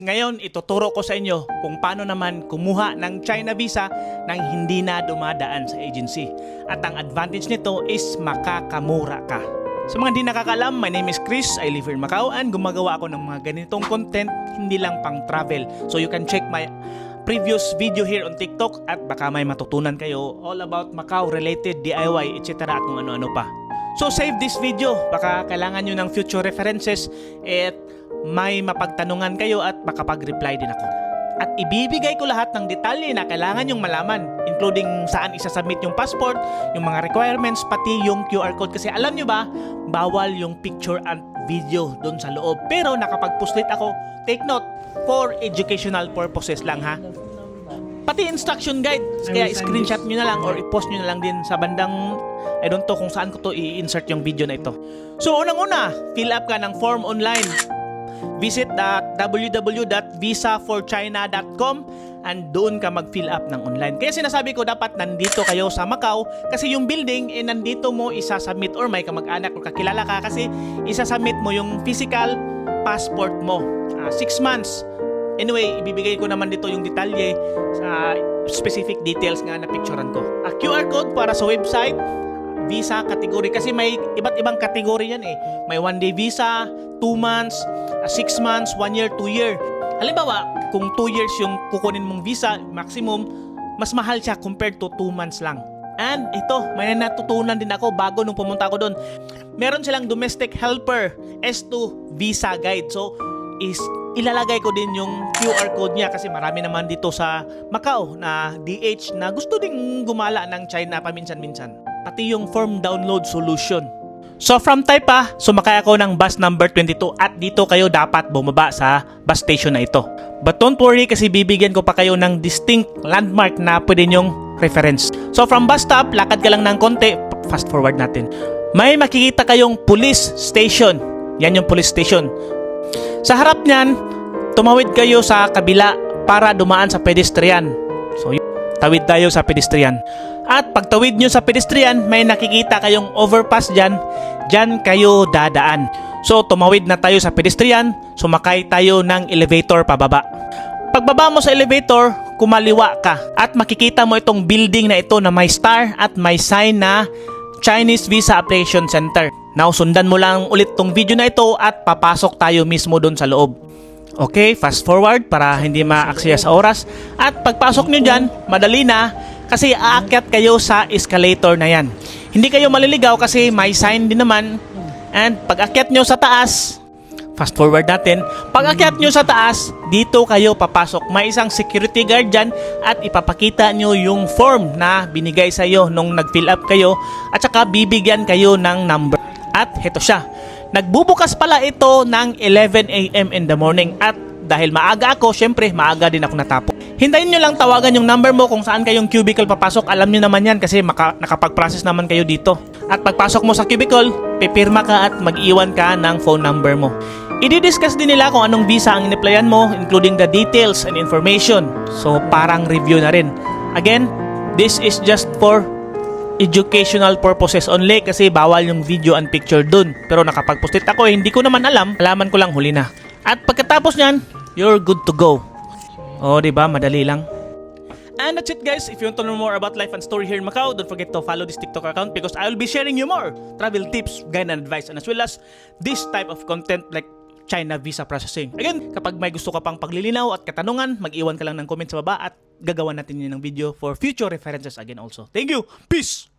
Ngayon, ituturo ko sa inyo kung paano naman kumuha ng China visa nang hindi na dumadaan sa agency. At ang advantage nito is makakamura ka. Sa mga hindi nakakaalam, my name is Chris. I live here in Macau and gumagawa ako ng mga ganitong content, hindi lang pang travel. So you can check my previous video here on TikTok at baka may matutunan kayo all about Macau related, DIY, etc. at kung ano-ano pa. So save this video, baka kailangan nyo ng future references at may mapagtanungan kayo at makapag-reply din ako. At ibibigay ko lahat ng detalye na kailangan nyong malaman, including saan isasubmit yung passport, yung mga requirements, pati yung QR code. Kasi alam nyo ba, bawal yung picture and video doon sa loob. Pero nakapag-post ako, take note, for educational purposes lang ha. Pati instruction guide, kaya screenshot nyo na lang or i-post nyo na lang din sa bandang, I don't know kung saan ko to i-insert yung video na ito. So unang-una, fill up ka ng form online. Visit www.visaforchina.com and doon ka mag-fill up ng online. Kaya sinasabi ko dapat nandito kayo sa Macau kasi yung building nandito mo isasubmit or may kamag-anak o kakilala ka kasi isasubmit mo yung physical passport mo. 6 months. Anyway, ibibigay ko naman dito yung detalye sa specific details nga na picturean ko. QR code para sa website, visa category kasi may iba't ibang category yan eh. May 1-day visa, 2 months, 6 months, 1 year, 2 year. Halimbawa, kung 2 years yung kukunin mong visa, maximum, mas mahal siya compared to 2 months lang. And ito, may natutunan din ako bago nung pumunta ako doon. Meron silang domestic helper, S2 visa guide. So, ilalagay ko din yung QR code niya kasi marami naman dito sa Macau na DH na gusto ding gumala ng China paminsan-minsan. Pati yung form download solution. So from Taipa, sumakay ako ng bus number 22 at dito kayo dapat bumaba sa bus station na ito. But don't worry kasi bibigyan ko pa kayo ng distinct landmark na pwede nyong reference. So from bus stop, lakad ka lang ng konti, fast forward natin. May makikita kayong police station. Yan yung police station. Sa harap niyan, tumawid kayo sa kabila para dumaan sa pedestrian. So tawid tayo sa pedestrian. At pagtawid nyo sa pedestrian, may nakikita kayong overpass dyan. Dyan kayo dadaan. So tumawid na tayo sa pedestrian, sumakay tayo ng elevator pababa. Pagbaba mo sa elevator, kumaliwa ka. At makikita mo itong building na ito na may star at may sign na Chinese Visa Application Center. Now sundan mo lang ulit tong video na ito at papasok tayo mismo doon sa loob. Okay, fast forward para hindi ma-aksaya sa oras. At pagpasok nyo dyan, madali na kasi aakyat kayo sa escalator na yan. Hindi kayo maliligaw kasi may sign din naman. And pag akyat nyo sa taas, fast forward natin, pag akyat nyo sa taas, dito kayo papasok. May isang security guard dyan at ipapakita nyo yung form na binigay sa iyo nung nag-fill up kayo at saka bibigyan kayo ng number. At heto siya. Nagbubukas pala ito ng 11 AM in the morning at dahil maaga ako, syempre maaga din ako natapos. Hintayin nyo lang tawagan yung number mo kung saan kayong cubicle papasok. Alam nyo naman yan kasi nakapag-process naman kayo dito. At pagpasok mo sa cubicle, pipirma ka at mag-iwan ka ng phone number mo. I-discuss din nila kung anong visa ang in-applyan mo, including the details and information. So parang review na rin. Again, this is just for educational purposes only kasi bawal yung video and picture dun. Pero nakapag-post ako hindi ko naman alam. Alaman ko lang huli na. At pagkatapos nyan, you're good to go. Oh, diba? Madali lang. And that's it guys. If you want to know more about life and story here in Macau, don't forget to follow this TikTok account because I will be sharing you more travel tips, guide and advice and as well as this type of content like China visa processing. Again, kapag may gusto ka pang paglilinaw at katanungan, mag-iwan ka lang ng comment sa baba at gagawa natin yun ng video for future references again also. Thank you. Peace!